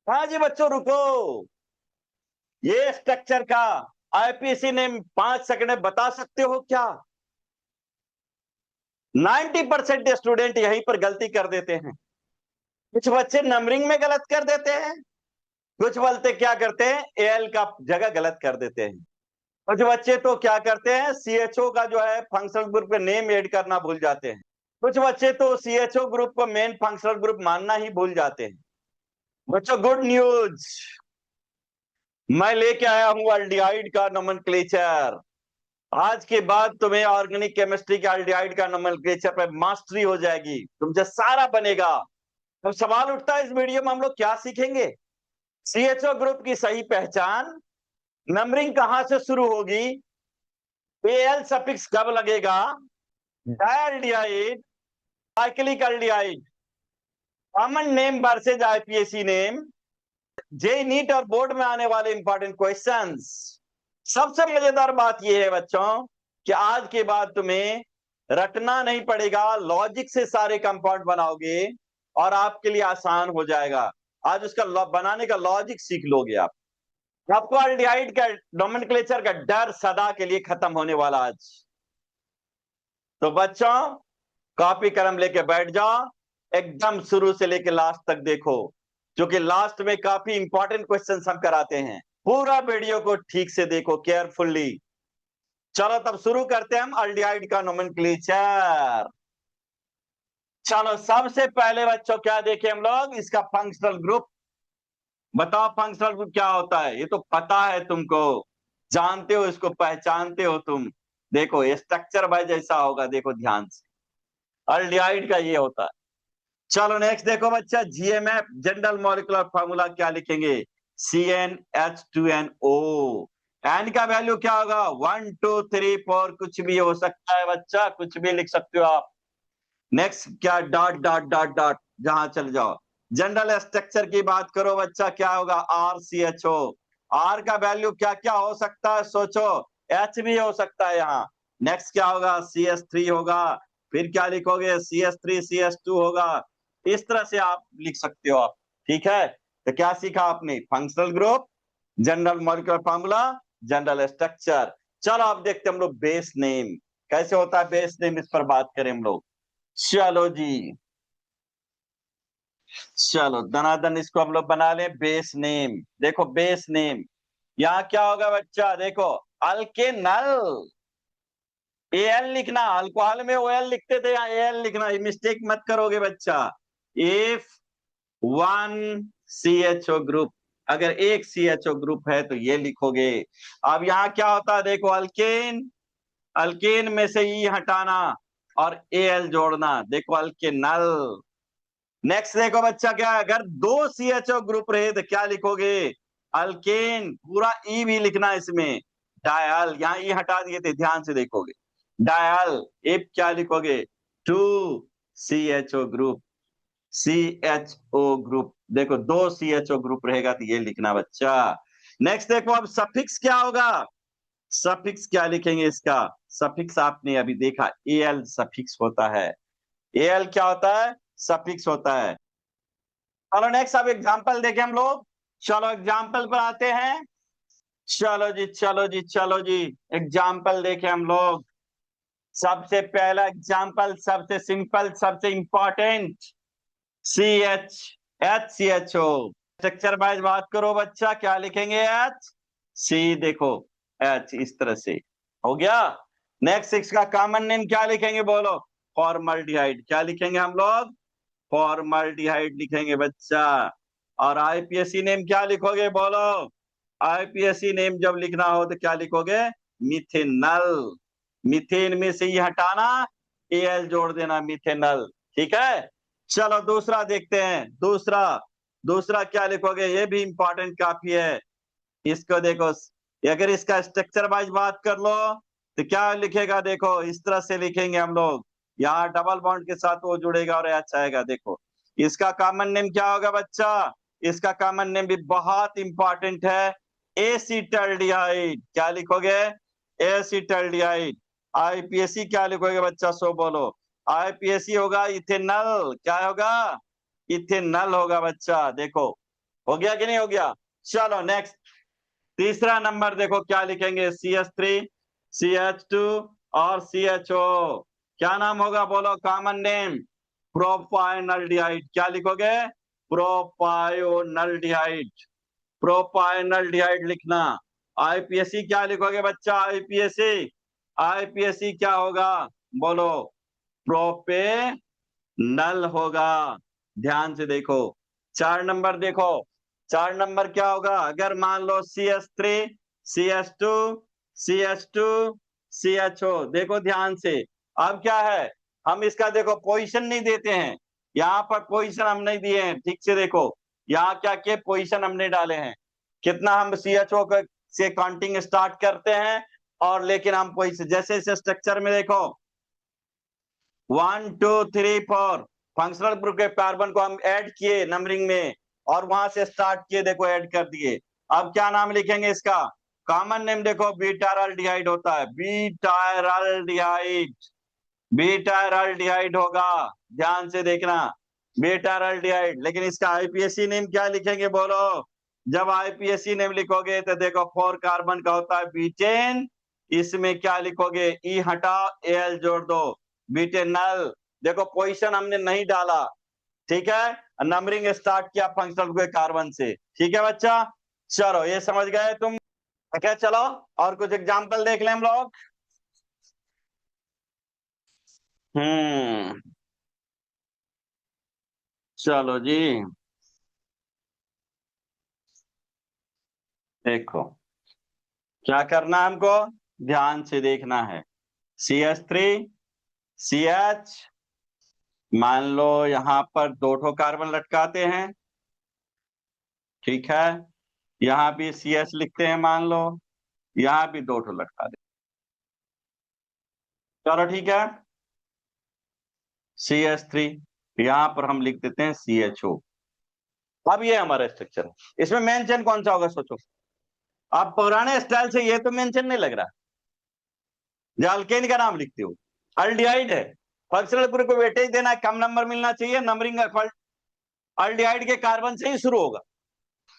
हाँ जी बच्चों रुको, ये स्ट्रक्चर का आईपीसी नेम 5 सेकंड में बता सकते हो क्या? 90% स्टूडेंट यहीं पर गलती कर देते हैं। कुछ बच्चे नंबरिंग में गलत कर देते हैं, कुछ बच्चे क्या करते हैं एल का जगह गलत कर देते हैं, कुछ बच्चे तो क्या करते हैं सीएचओ का जो है फंक्शनल ग्रुप का नेम ऐड करना भूल जाते हैं, कुछ बच्चे तो सीएचओ ग्रुप को मेन फंक्शनल ग्रुप मानना ही भूल जाते हैं। बच्चों गुड न्यूज, मैं लेके आया हूं अल्डिहाइड का नोमेनक्लेचर। आज के बाद तुम्हें ऑर्गेनिक केमिस्ट्री के अल्डिहाइड का नोमेनक्लेचर पे मास्टरी हो जाएगी, तुमसे सारा बनेगा। अब सवाल उठता है इस वीडियो में हम लोग क्या सीखेंगे? सीएचओ ग्रुप की सही पहचान, नंबरिंग कहां से शुरू होगी, एल सफिक्स कब लगेगा, dialdehyde, cyclic aldehyde, common name versus IUPAC name, JEE NEET और बोर्ड में आने वाले इंपॉर्टेंट क्वेश्चंस। सबसे मजेदार बात यह है बच्चों कि आज के बाद तुम्हें रटना नहीं पड़ेगा, लॉजिक से सारे कंपाउंड बनाओगे और आपके लिए आसान हो जाएगा। आज उसका बनाने का लॉजिक सीख लोगे आप। आपको अल्डिहाइड का नोमेनक्लेचर का डर सदा के लिए खत्म होने वाला आज। तो बच्चों कॉपी कलम लेके बैठ जाओ, एकदम शुरू से लेके लास्ट तक देखो, क्योंकि लास्ट में काफी इंपॉर्टेंट क्वेश्चन हम कराते हैं। पूरा वीडियो को ठीक से देखो केयरफुल्ली। चलो तब शुरू करते हैं हम अल्डिहाइड का नोमेनक्लेचर। चलो सबसे पहले बच्चों क्या देखें हम लोग, इसका फंक्शनल ग्रुप। बताओ फंक्शनल ग्रुप क्या होता है, ये तो पता है तुमको, जानते हो इसको, पहचानते हो तुम। देखो ये स्ट्रक्चर वाइज ऐसा होगा, देखो ध्यान से, अल्डिहाइड का ये होता है। चलो नेक्स्ट देखो बच्चा, जीएमएफ जनरल मॉलिक्यूलर फार्मूला क्या लिखेंगे, CnH2nO। एन का वैल्यू क्या होगा, 1 2 3 4, कुछ भी हो सकता है बच्चा, कुछ भी लिख सकते हो आप। नेक्स्ट क्या, डॉट डॉट डॉट डॉट, जहां चल जाओ। जनरल स्ट्रक्चर की बात करो बच्चा, क्या होगा, RCHO। आर का वैल्यू क्या क्या हो सकता है सोचो, एच भी हो सकता है यहाँ। नेक्स्ट क्या होगा, CH3 होगा, फिर क्या लिखोगे, CH3 CH2 होगा। इस तरह से आप लिख सकते हो आप, ठीक है। तो क्या सीखा आपने, functional group, general molecular formula, general structure. चलो अब देखते हैं हम लोग बेस नेम कैसे होता है, बेस नेम इस पर बात करें हम लोग। चलो जी, चलो दनादन इसको हम लोग बना लें बेस नेम। देखो बेस नेम यहाँ क्या होगा बच्चा, देखो अल्केनल, एल लिखना, अल्कोहल में ओएल लिखते थे, यहाँ एल लिखना, मिस्टेक मत करोगे बच्चा। इफ 1 CHO ग्रुप, अगर एक CHO ग्रुप है तो ये लिखोगे। अब यहाँ क्या होता है, देखो अल्केन, अल्केन में से ई हटाना और एल जोड़ना, देखो अल्केनल। नेक्स्ट देखो बच्चा क्या है, अगर 2 CHO ग्रुप रहे तो क्या लिखोगे, अल्केन, पूरा ई भी लिखना इसमें, डायल, यहाँ ई हटा दिए थे, ध्यान से देखोगे, डायल। इफ क्या लिखोगे, 2 CHO ग्रुप, CHO ग्रुप, देखो 2 CHO ग्रुप रहेगा तो ये लिखना बच्चा। नेक्स्ट देखो अब सफिक्स क्या होगा, सफिक्स क्या लिखेंगे इसका, सफिक्स आपने अभी देखा एल सफिक्स होता है, एल क्या होता है, सफिक्स होता है। चलो नेक्स्ट अब एग्जांपल देखें हम लोग, चलो एग्जांपल पर आते हैं। चलो जी चलो जी चलो जी, एग्जांपल देखें हम लोग। सबसे पहला एग्जांपल, सबसे सिंपल, सबसे important, CH, HCHO। Structure wise बात करो बच्चा, क्या लिखेंगे, H C, देखो H इस तरह से हो गया। नेक्स्ट 6 का कॉमन नेम क्या लिखेंगे बोलो, फॉर्मल्डिहाइड, क्या लिखेंगे हम लोग, फॉर्मल्डिहाइड लिखेंगे बच्चा। और आईपीएससी नेम क्या लिखोगे बोलो, आईपीएससी नेम जब लिखना हो तो क्या लिखोगे, मिथेनल, मिथेन में से ही हटाना, एल जोड़ देना, मिथेनल, ठीक है। चलो दूसरा देखते हैं, दूसरा, दूसरा क्या लिखोगे, ये भी इंपॉर्टेंट काफी है। इसको देखो, अगर इसका स्ट्रक्चर वाइज बात कर लो तो क्या लिखेगा, देखो इस तरह से लिखेंगे हम लोग, यहाँ डबल बॉन्ड के साथ वो जुड़ेगा और अच्छा आएगा। देखो इसका कॉमन नेम क्या होगा बच्चा, इसका कॉमन नेम भी बहुत इंपॉर्टेंट है, एसिटल्डिहाइड, क्या लिखोगे, एसिटल्डिहाइड। आईपीएससी क्या लिखोगे बच्चा, सो बोलो, आईपीएससी होगा इथेनल, क्या होगा, इथेनल होगा बच्चा। देखो हो गया कि नहीं हो गया? चलो नेक्स्ट, तीसरा नंबर देखो क्या लिखेंगे, CH3, CH2 और CHO। क्या नाम होगा बोलो, कॉमन नेम, प्रोपाइनल्डिहाइड। क्या लिखोगे? प्रोपाइनल्डिहाइड। प्रोपाइनल्डिहाइड लिखना। आईपीएससी क्या लिखोगे बच्चा? आईपीएससी, आईपीएससी क्या होगा बोलो? प्रोपेनल होगा। ध्यान से देखो, 4 नंबर देखो, 4 नंबर क्या होगा? अगर मान लो CH3, CH2, CH2, CHO, देखो ध्यान से। अब क्या है, हम इसका देखो पोजीशन नहीं देते हैं, यहाँ पर पोजीशन हम नहीं दिए हैं, ठीक से देखो, यहाँ क्या के पोजीशन हमने डाले हैं, कितना हम CHO से काउंटिंग स्टार्ट करते हैं, और लेकिन हम पोजीशन जैसे इस स्ट्रक्चर में देखो 1 2 3 4 फंक्शनल ग्रुप के कार्बन को हम ऐड किए नंबरिंग में, और वहां से स्टार्ट किए, देखो ऐड कर दिए। अब क्या नाम लिखेंगे इसका? कॉमन नेम देखो बीटायरल्डिहाइड होता है, बीटायरल्डिहाइड, बीटायरल्डिहाइड होगा। ध्यान से देखना, बीटायरल्डिहाइड। लेकिन इसका आईपीएससी नेम क्या लिखेंगे बोलो? जब आईपीएससी नेम लिखोगे तो देखो 4 कार्बन का होता है बीटेन, इसमें क्या लिखोगे? ई हटाओ, एल जोड़ दो, बीटेनल। देखो पोजीशन हमने नहीं डाला, ठीक है, नंबरिंग स्टार्ट किया फंक्शनल ग्रुप के कार्बन से। ठीक है बच्चा, चलो ये समझ गए तुम? क्या, चलो और कुछ एग्जाम्पल देख लें हम लोग। चलो जी, देखो क्या करना है हमको, ध्यान से देखना है। CH3, CH, मान लो यहां पर 2 ठो कार्बन लटकाते हैं, ठीक है, यहां भी CH लिखते हैं मान लो, यहां भी 2 ठो लटका दे। चलो ठीक है, CH3, यहां पर हम लिख देते हैं CHO। अब ये हमारा स्ट्रक्चर है, इसमें मेन चेन कौन सा होगा सोचो? आप पुराने स्टाइल से ये तो मेंशन नहीं लग रहा, जो अल्केन का नाम लिखते हो, अल्डिहाइड है, फंक्शनल ग्रुप को वेटेज देना है, कम नंबर मिलना चाहिए, नंबरिंग अल्डिहाइड के कार्बन से ही शुरू होगा,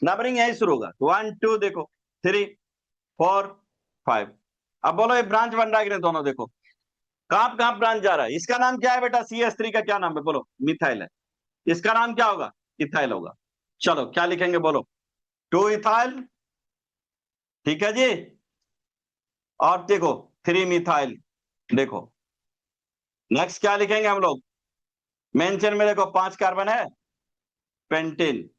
नंबरिंग यही शुरू होगा, 1 2 देखो, 3 4 5। अब बोलो ये ब्रांच बन रहा है कि नहीं, दोनों देखो कहां कहां ब्रांच जा रहा है। इसका नाम क्या है बेटा? CH3 का क्या नाम है बोलो? मिथाइल है। इसका नाम क्या होगा? इथाइल होगा। चलो क्या लिखेंगे बोलो? 2 इथाइल, ठीक है जी, और देखो 3 मिथाइल। देखो नेक्स्ट क्या लिखेंगे हम लोग? मेंशन में देखो 5 कार्बन है, पेंटेन,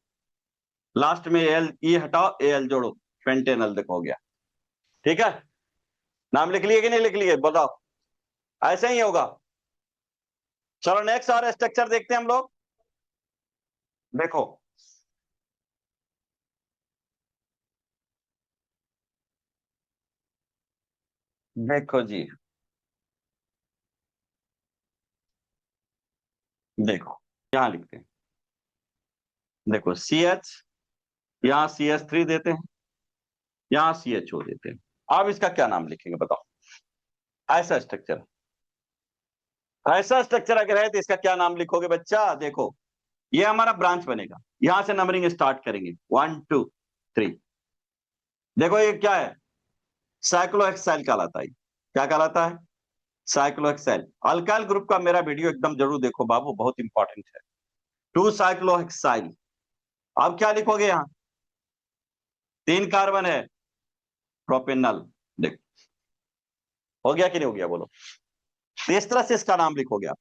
लास्ट में एल, ई हटाओ, एल जोड़ो, पेंटेनल, देखो हो गया। ठीक है, नाम लिख लिए कि नहीं लिख लिए बताओ? ऐसे ही होगा। चलो नेक्स्ट और स्ट्रक्चर देखते हैं हम लोग। देखो देखो जी, देखो यहां लिखते हैं, देखो CH, यहाँ CH3 देते हैं, यहाँ CHO देते हैं। अब इसका क्या नाम लिखेंगे बताओ? ऐसा स्ट्रक्चर, ऐसा स्ट्रक्चर अगर है तो इसका क्या नाम लिखोगे बच्चा? देखो ये हमारा ब्रांच बनेगा, यहां से नंबरिंग स्टार्ट करेंगे 1 2 3। देखो ये क्या है? साइक्लोहेक्साइल कहलाता है। क्या कहलाता है? साइक्लोहेक्साइल। अल्काइल ग्रुप का मेरा वीडियो एकदम जरूर देखो बाबू, बहुत इंपॉर्टेंट है। 2 साइक्लोहेक्साइल। अब क्या लिखोगे? यहाँ 3 कार्बन है, प्रोपेनल। देख हो गया कि नहीं हो गया बोलो? तो इस तरह से इसका नाम लिखोगे आप।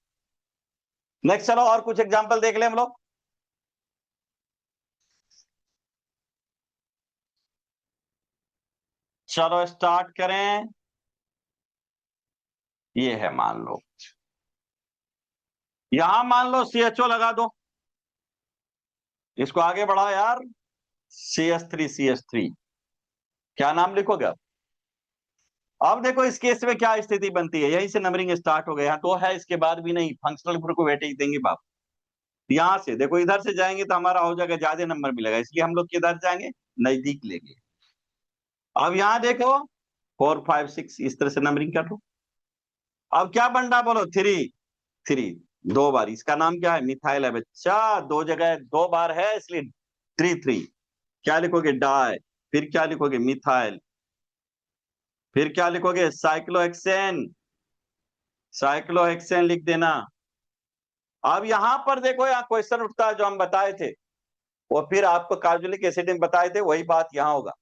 नेक्स्ट चलो और कुछ एग्जांपल देख ले हम लोग। चलो स्टार्ट करें। ये है मान लो, यहां मान लो CHO लगा दो, इसको आगे बढ़ाओ यार, CH3, CH3, क्या नाम लिखोगे आप? अब देखो इस केस में क्या स्थिति बनती है, यहीं से नंबरिंग स्टार्ट हो गया तो है, इसके बाद भी नहीं, फंक्शनल ग्रुप को वेटेज देंगे बाप। यहां से देखो, इधर से जाएंगे तो हमारा हो जाएगा, ज्यादा नंबर मिलेगा, इसलिए हम लोग किधर जाएंगे? नजदीक लेंगे। अब यहां देखो 4 5 6, इस तरह से नंबरिंग कर लो। अब क्या बन रहा बोलो? 3 3, 2 बार, इसका नाम क्या है? मिथाइल है बच्चा, 2 जगह 2 बार है, इसलिए 3 3। क्या लिखोगे? डाई। फिर क्या लिखोगे? मिथाइल। फिर क्या लिखोगे? साइक्लोहेक्सेन। साइक्लोहेक्सेन लिख देना। अब यहां पर देखो, यहाँ क्वेश्चन उठता है जो हम बताए थे, वो फिर आपको कार्बोनिक एसिड में बताए थे, वही बात यहां होगा।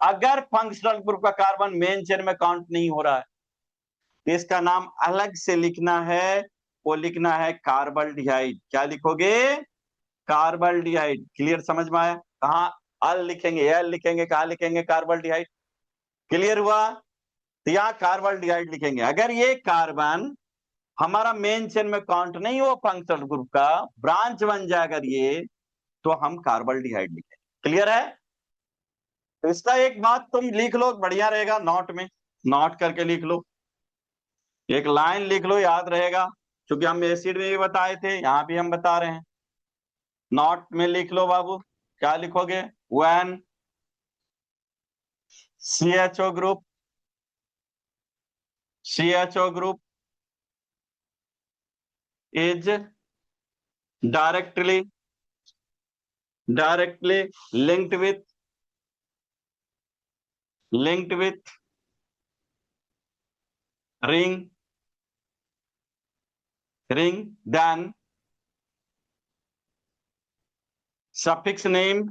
अगर फंक्शनल ग्रुप का कार्बन मेन चेन में काउंट नहीं हो रहा है तो इसका नाम अलग से लिखना है, वो लिखना है कार्बल्डिहाइड। क्या लिखोगे? कार्बल्डिहाइड। क्लियर? समझ में आया? कहा अल लिखेंगे, एल लिखेंगे, कहा लिखेंगे? कार्बल्डिहाइड। क्लियर हुआ? तो यहाँ कार्बल्डिहाइड लिखेंगे। अगर ये कार्बन हमारा मेन चेन में काउंट नहीं हो फंक्शनल ग्रुप का, ब्रांच बन जाए अगर ये, तो हम कार्बल्डिहाइड लिखेंगे। क्लियर है? तो इसका एक बात तुम लिख लो, बढ़िया रहेगा, नोट में नोट करके लिख लो, एक लाइन लिख लो, याद रहेगा, क्योंकि हम एसिड में भी बताए थे, यहां भी हम बता रहे हैं। नोट में लिख लो बाबू। क्या लिखोगे? When CHO group, CHO group is directly linked with ring, then suffix name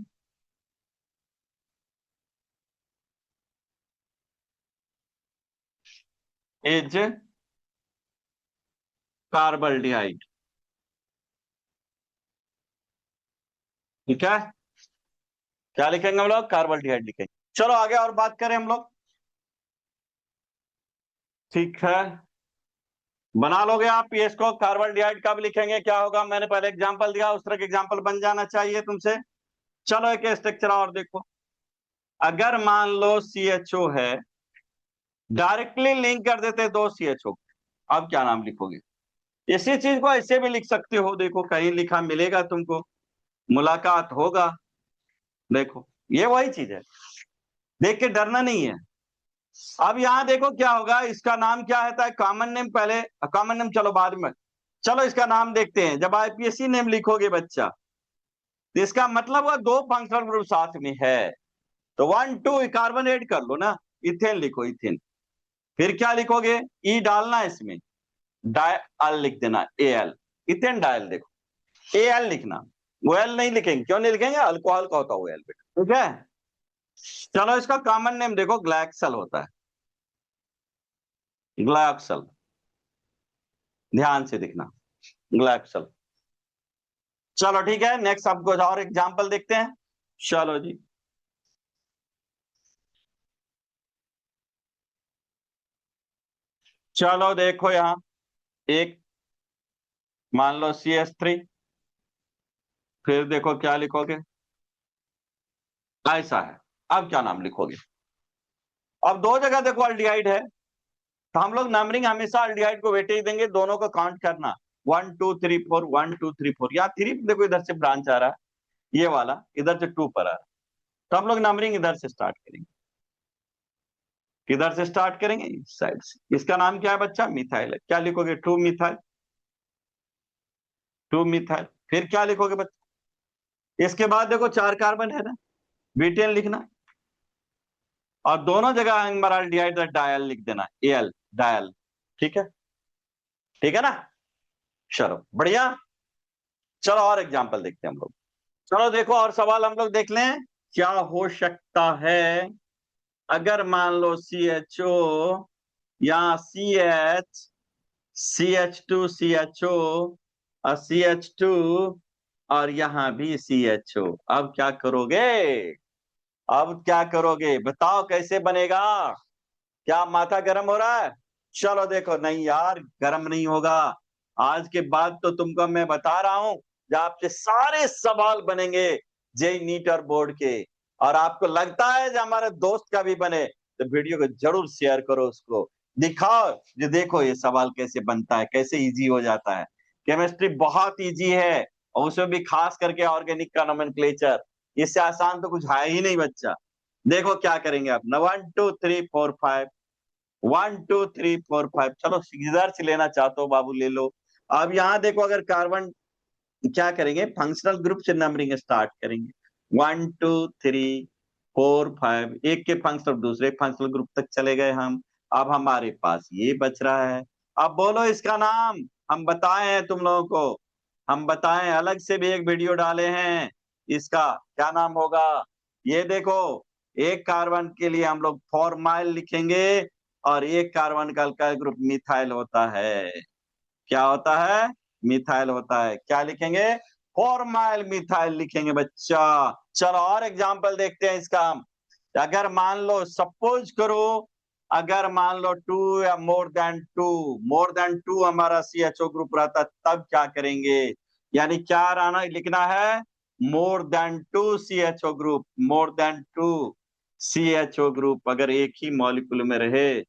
is कार्बल्डिहाइड। ठीक है? क्या लिखेंगे हम लोग? कार्बल्डिहाइड लिखेंगे। चलो आगे और बात करें हम लोग। ठीक है, बना लोगे आप ये इसको? कार्बल्डिहाइड कब लिखेंगे, क्या होगा? मैंने पहले एग्जांपल दिया, उस तरह के एग्जांपल बन जाना चाहिए तुमसे। चलो एक स्ट्रक्चर और देखो। अगर मान लो CHO है, डायरेक्टली लिंक कर देते दो CHO, अब क्या नाम लिखोगे? इसी चीज को ऐसे भी लिख सकते हो, देखो कहीं लिखा मिलेगा तुमको, मुलाकात होगा। देखो ये वही चीज है, देख के डरना नहीं है। अब यहां देखो क्या होगा, इसका नाम क्या है? कॉमन नेम पहले, कॉमन नेम चलो बाद में, चलो इसका नाम देखते हैं। जब IPSC नेम लिखोगे बच्चा, तो इसका मतलब हुआ दो फंक्शनल ग्रुप साथ में है, तो 1 2 कार्बन ऐड कर लो ना, इथेन लिखो, इथेन। फिर क्या लिखोगे? ई डालना है इसमें, डायल लिख देना, AL, इथेन डायल। देखो AL लिखना, OL नहीं लिखेंगे। क्यों नहीं लिखेंगे? अल्कोहल का होता है OL बेटा। ठीक है? चलो इसका कॉमन नेम देखो, ग्लाइक्सल होता है, ग्लाइक्सल, ध्यान से दिखना, ग्लाइक्सल। चलो ठीक है, नेक्स्ट अब कुछ और एग्जांपल देखते हैं। चलो जी, चलो देखो यहां एक, मान लो CH3, फिर देखो क्या लिखोगे? ऐसा है। अब क्या नाम लिखोगे? अब दो जगह देखो अल्डिहाइड है, तो हम लोग नंबरिंग हमेशा अल्डिहाइड को वेटेज देंगे, दोनों को काउंट करना, 1 2 3 4, 1 2 3 4। यहाँ 3 देखो इधर से ब्रांच आ रहा है, ये वाला इधर से 2 पर आ रहा है, तो हम लोग नंबरिंग इधर से स्टार्ट करेंगे। किधर से स्टार्ट करेंगे? इस साइड से। इसका नाम क्या है बच्चा? मिथाइल है। क्या लिखोगे? 2 मिथाइल, 2 मिथाइल। फिर क्या लिखोगे बच्चा? इसके बाद देखो 4 कार्बन है ना, बीटेन लिखना, और दोनों जगह एंगमराल्डिहाइड डायल लिख देना, AL, डायल। ठीक है? ठीक है ना? चलो बढ़िया। चलो और एग्जांपल देखते हैं हम लोग। चलो देखो और सवाल हम लोग देख लें, क्या हो सकता है अगर मान लो CHO या CH, CH2 CHO और CH2, और यहां भी CHO। अब क्या करोगे? अब क्या करोगे बताओ, कैसे बनेगा? क्या माथा गर्म हो रहा है? चलो देखो, नहीं यार गर्म नहीं होगा। आज के बाद तो तुमको मैं बता रहा हूं, जो आपके सारे सवाल बनेंगे जेई नीट और बोर्ड के। और आपको लगता है जो हमारे दोस्त का भी बने, तो वीडियो को जरूर शेयर करो, उसको दिखाओ, जो देखो ये सवाल कैसे बनता है, कैसे इजी हो जाता है। केमिस्ट्री बहुत इजी है, और उसमें भी खास करके ऑर्गेनिक का नोमेनक्लेचर, इससे आसान तो कुछ है ही नहीं बच्चा। देखो क्या करेंगे आप, 1 2 3 4 5, 1 2 3 4 5। चलो इधर से लेना चाहते हो बाबू ले लो। अब यहां देखो, अगर कार्बन, क्या करेंगे? फंक्शनल ग्रुप से नंबरिंग स्टार्ट करेंगे। 1 2 3 4 5, एक के फंक्शनल दूसरे फंक्शनल ग्रुप तक चले गए हम। अब हमारे पास ये बच रहा है। अब बोलो इसका नाम। हम बताए हैं तुम लोगों को, हम बताएं, अलग से भी एक वीडियो डाले हैं, इसका क्या नाम होगा। ये देखो, एक कार्बन के लिए हम लोग फॉर्माइल लिखेंगे और एक कार्बन का अल्काइल ग्रुप मिथाइल होता है। क्या होता है? मिथाइल होता है। क्या लिखेंगे? फॉर्माइल मिथाइल लिखेंगे बच्चा। चलो और एग्जांपल देखते हैं इसका हम। अगर मान लो, सपोज करो, अगर मान लो 2 या मोर देन टू हमारा CHO ग्रुप रहता, तब क्या करेंगे? यानी क्या रहना लिखना है? More than 2 CHO group, more than 2 CHO group अगर एक ही मॉलिक्यूल में रहे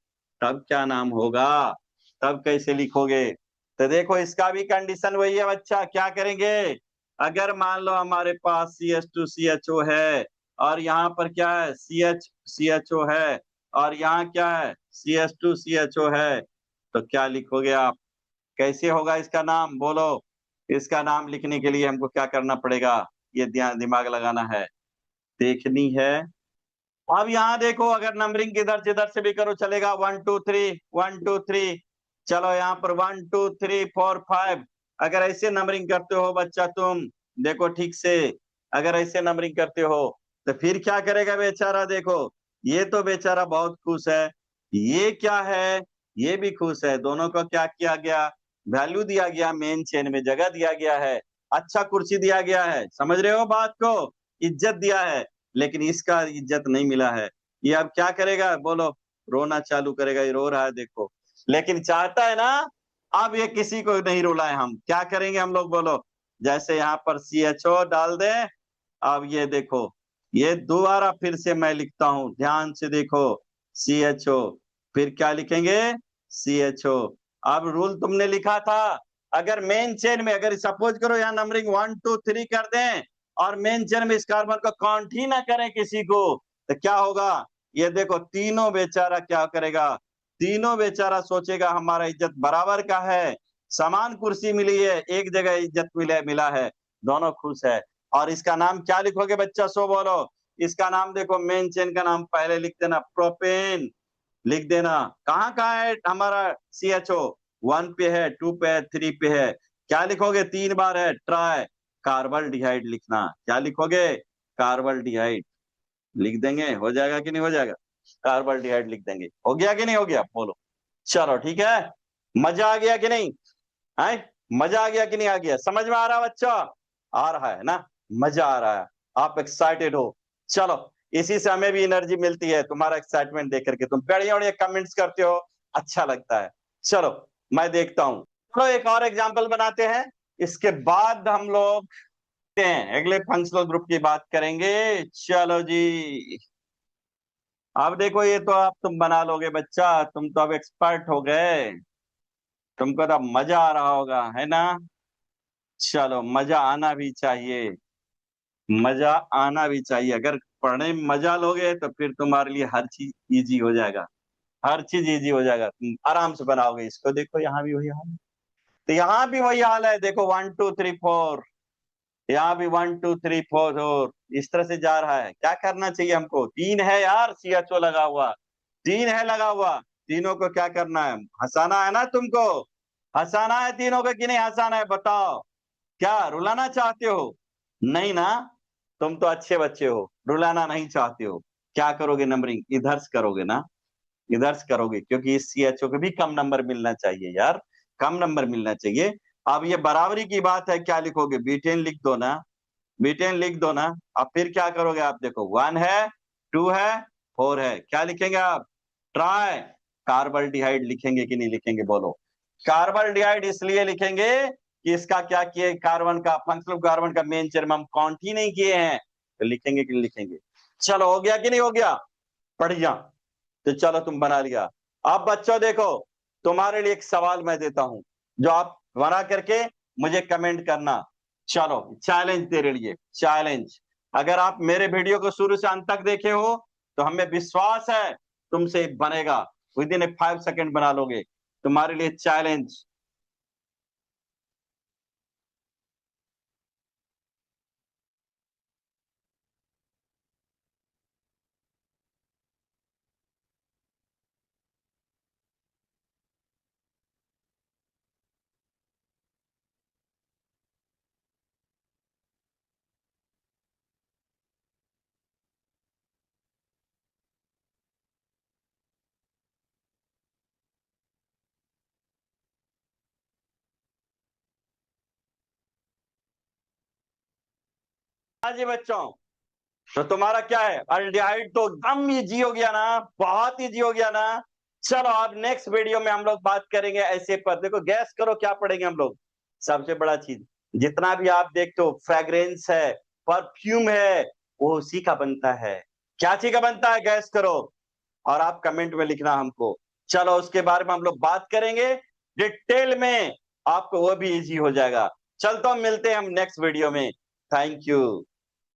तब क्या नाम होगा? तब कैसे लिखोगे? तो देखो इसका भी कंडीशन वही है बच्चा। क्या करेंगे? अगर मान लो हमारे पास CH2CHO है और यहाँ पर क्या है? CHO है और यहाँ क्या है? CH2CHO है, तो क्या लिखोगे आप? कैसे होगा इसका नाम? बोलो। इसका नाम लिखने के लिए हमको क्या करना पड़ेगा? ये ध्यान दिमाग लगाना है, देखनी है। अब यहाँ देखो, अगर नंबरिंग इधर से भी करो चलेगा। 1 2 3 1 2 3। चलो यहाँ पर 1 2 3 4 5। अगर ऐसे नंबरिंग करते हो बच्चा तुम, देखो ठीक से, अगर ऐसे नंबरिंग करते हो तो फिर क्या करेगा बेचारा? देखो, ये तो बेचारा बहुत खुश है, ये क्या है? ये भी खुश है। दोनों को क्या किया गया? वैल्यू दिया गया, मेन चेन में जगह दिया गया है, अच्छा कुर्सी दिया गया है। समझ रहे हो बात को? इज्जत दिया है, लेकिन इसका इज्जत नहीं मिला है। ये अब क्या करेगा? बोलो। रोना चालू करेगा। ये रो रहा है देखो, लेकिन चाहता है ना। अब ये किसी को नहीं रुलाए, हम क्या करेंगे हम लोग? बोलो। जैसे यहाँ पर CHO डाल दे। अब ये देखो, ये दोबारा फिर से मैं लिखता हूं, ध्यान से देखो। CHO, फिर क्या लिखेंगे? CHO। अब रूल तुमने लिखा था, अगर मेन चेन में, अगर सपोज करो यहाँ नंबरिंग 1 2 3 कर दें और मेन चेन में इस कार्बन को काउंट ही ना करें किसी को, तो क्या होगा? ये देखो, तीनों बेचारा क्या करेगा? तीनों बेचारा सोचेगा हमारा इज्जत बराबर का है, समान कुर्सी मिली है, एक जगह इज्जत मिला है, दोनों खुश है। और इसका नाम क्या लिखोगे बच्चा? सो बोलो। इसका नाम देखो, मेन चेन का नाम पहले लिख देना, प्रोपेन लिख देना। कहाँ कहाँ है हमारा CHO? 1 पे है, 2 पे है, 3 पे है। क्या लिखोगे? 3 बार है, ट्राई कार्बन डिहाइड लिखना। क्या लिखोगे? कार्बन डिहाइड लिख देंगे। हो जाएगा कि नहीं हो जाएगा? कार्बन डिहाइड लिख देंगे। हो गया कि नहीं हो गया? बोलो। चलो ठीक है। मजा आ गया कि नहीं? है? मजा आ गया कि नहीं आ गया? समझ में आ रहा बच्चा? आ रहा है ना? मजा आ रहा है? आप एक्साइटेड हो? चलो, इसी से हमें भी एनर्जी मिलती है, तुम्हारा एक्साइटमेंट देख करके। तुम बढ़िया बढ़िया कमेंट्स करते हो, अच्छा लगता है। चलो, मैं देखता हूं। चलो एक और एग्जाम्पल बनाते हैं, इसके बाद हम लोग हैं अगले फंक्शनल ग्रुप की बात करेंगे। चलो जी। अब देखो, ये तो अब तुम बना लोगे बच्चा, तुम तो अब एक्सपर्ट हो गए, तुमको तो अब मजा आ रहा होगा, है ना? चलो, मजा आना भी चाहिए, मजा आना भी चाहिए। अगर पढ़ने में मजा लोगे तो फिर तुम्हारे लिए हर चीज इजी हो जाएगा, हर चीज इजी हो जाएगा, तुम आराम से बनाओगे इसको। देखो यहाँ भी वही हाल है, तो यहाँ भी वही हाल है। देखो 1 2 3 4, यहाँ भी 1 2 3 4 और इस तरह से जा रहा है। क्या करना चाहिए हमको? 3 है यार CHO लगा हुआ, 3 है लगा हुआ। तीनों को क्या करना है? हंसाना है ना तुमको? हंसाना है तीनों को कि नहीं हंसाना है? बताओ। क्या रुलाना चाहते हो? नहीं ना? तुम तो अच्छे बच्चे हो, रुलाना नहीं चाहते हो। क्या करोगे? नंबरिंग इधर से करोगे ना? इधर से करोगे, क्योंकि इस CHO को भी कम नंबर मिलना चाहिए यार, कम नंबर मिलना चाहिए। अब ये बराबरी की बात है, क्या लिखोगे? बीटेन लिख दो ना, बीटेन लिख दो ना। अब फिर क्या करोगे आप? देखो 1 है, 2 है, 4 है। क्या लिखेंगे आप? ट्राई कार्बन डिहाइड लिखेंगे कि नहीं लिखेंगे? बोलो। कार्बन डिहाइड इसलिए लिखेंगे कि इसका क्या किए, कार्बन का फंक्शनल कार्बन का मेन चेन हम काउंट ही नहीं किए हैं, तो लिखेंगे कि नहीं लिखेंगे? चलो, हो गया कि नहीं हो गया? बढ़िया। तो चलो, तुम बना लिया। अब बच्चों देखो, तुम्हारे लिए एक सवाल मैं देता हूं, जो आप बना करके मुझे कमेंट करना। चलो, चैलेंज तेरे लिए, चैलेंज। अगर आप मेरे वीडियो को शुरू से अंत तक देखे हो तो हमें विश्वास है तुमसे बनेगा, विद इन 5 सेकेंड बना लोगे। तुम्हारे लिए चैलेंज। हाँ जी बच्चों, तो तुम्हारा क्या है, अल्डिहाइड तो एकदम इजी हो गया ना, बहुत इजी हो गया ना। चलो अब नेक्स्ट वीडियो में हम लोग बात करेंगे ऐसे पर। देखो गैस करो क्या पढ़ेंगे हम लोग। सबसे बड़ा चीज, जितना भी आप देखते हो फ्रेग्रेंस है, परफ्यूम है, वो उसी का बनता है। क्या चीज का बनता है, गैस करो और आप कमेंट में लिखना हमको। चलो उसके बारे में हम लोग बात करेंगे डिटेल में, आपको वो भी इजी हो जाएगा। चलता हूं, मिलते हैं हम नेक्स्ट वीडियो में। Thank you.